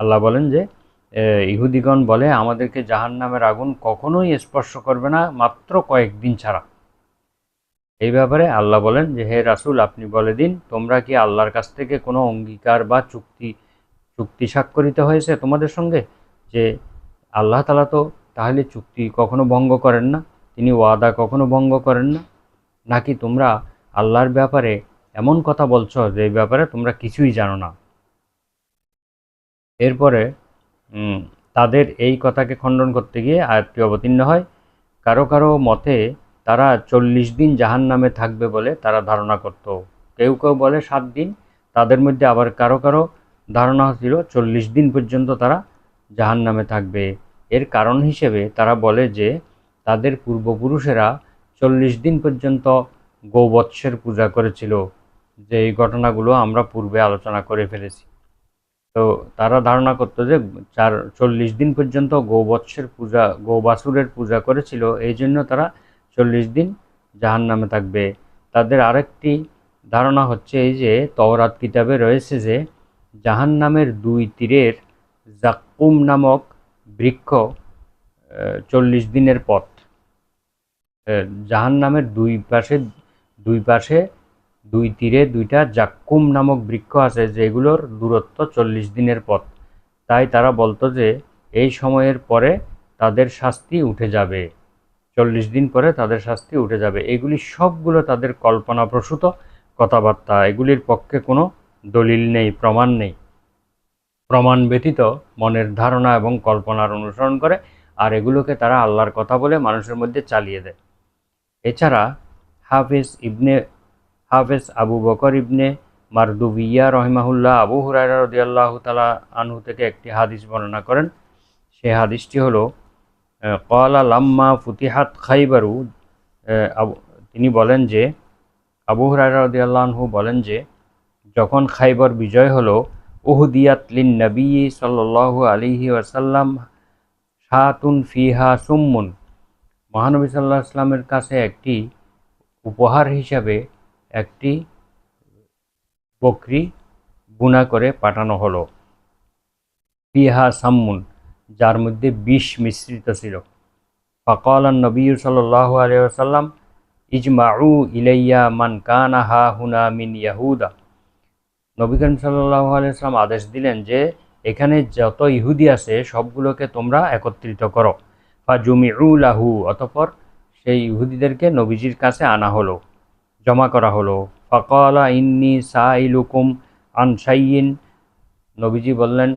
আল্লাহ বলেন যে ইহুদিগণ বলে আমাদেরকে জাহান্নামের আগুন কখনোই স্পর্শ করবে না মাত্র কয়েকদিন ছাড়া। এই ব্যাপারে আল্লাহ বলেন যে হে রাসূল, আপনি বলে দিন, তোমরা কি আল্লাহর কাছ থেকে কোনো অঙ্গীকার বা চুক্তি স্বাক্ষরিত হয়েছে তোমাদের সঙ্গে, যে আল্লাহ তাআলা তো তাহলে চুক্তি কখনো ভঙ্গ করেন না, তিনি ওয়াদা কখনো ভঙ্গ করেন না, নাকি তোমরা আল্লাহর ব্যাপারে এমন কথা বলছো যে এই ব্যাপারে তোমরা কিছুই জানো না। এরপরে উম, তাদের এই কথাকে খণ্ডন করতে গিয়ে আয়াতটি অবতীর্ণ হয়। কারো কারো মতে তারা 40 দিন জাহান্নামে থাকবে বলে তারা ধারণা করত। কেউ কেউ বলে 7 দিন। তাদের মধ্যে আবার কারো কারো ধারণা ছিল 40 দিন পর্যন্ত তারা জাহান্নামে থাকবে। এর কারণ হিসেবে তারা বলে যে তাদের পূর্বপুরুষেরা 40 দিন পর্যন্ত গৌবৎসের পূজা করেছিল, যে এই ঘটনাগুলো আমরা পূর্বে আলোচনা করে ফেলেছি। তো তারা ধারণা করতো যে 40 দিন পর্যন্ত গৌবাছুরের পূজা করেছিল, এই জন্য তারা 40 দিন জাহান্নামে থাকবে। তাদের আরেকটি ধারণা হচ্ছে এই যে তওরাত কিতাবে রয়েছে যে জাহান্নামের 2 তীরের জাক্কুম নামক বৃক্ষ 40 দিনের পথ। জাহান্নামের দুই পাশে 2 তীরে 2টা জাক্কুম নামক বৃক্ষ আছে, যেগুলোর দূরত্ব 40 দিনের পথ। তাই তারা বলতো যে এই সময়ের পরে তাদের শাস্তি উঠে যাবে, 40 দিন পরে তাদের শাস্তি উঠে যাবে। এগুলি সবগুলো তাদের কল্পনাপ্রসূত কথাবার্তা, এগুলির পক্ষে কোনো দলিল নেই, প্রমাণ নেই। প্রমাণ ব্যতীত মনের ধারণা এবং কল্পনার অনুসরণ করে, আর এগুলোকে তারা আল্লাহর কথা বলে মানুষের মধ্যে চালিয়ে দেয়। এছাড়া হাফেজ আবু বকর ইবনে মারদুবিয়া রহিমাহুল্লাহ আবু হুরায়রা রাদিয়াল্লাহু তাআলা আনহু থেকে একটি হাদিস বর্ণনা করেন। সেই হাদিসটি হলো ক্বালা লাম্মা ফুতিহাত খাইবারু। তিনি বলেন যে, আবু হুরায়রা রাদিয়াল্লাহু আনহু বলেন যে যখন খাইবার বিজয় হলো, উহদিয়াত লিন নবী সাল্লাল্লাহু আলাইহি ওয়াসাল্লাম শাতুন ফিহা সুম্মুন। মহানবী সাল্লাল্লাহু আলাইহি ওয়াসাল্লামের কাছে একটি উপহার হিসাবে একটি বকরি বুনা করে পাঠানো হলো। ফিহা সাম্মুন, যার মধ্যে বিষ মিশ্রিত ছিল। ফাকালান নবী সাল্লাল্লাহু আলাইহি ওয়াসাল্লাম ইজমাউ ইলাইয়া মান কানা হা হুনা মিন ইয়াহুদা। নবী করিম সাল্লাল্লাহু আলাইহি ওয়াসাল্লাম আদেশ দিলেন যে এখানে যত ইহুদি আছে সবগুলোকে তোমরা একত্রিত করো। ফাজুমিউ লাহু, অতঃপর সেই ইহুদিদেরকে নবীজির কাছে আনা হলো, জমা করা হলো। ফাকালা ইন্নী সাইলুকুম আন শাইইন, নবীজি বললেন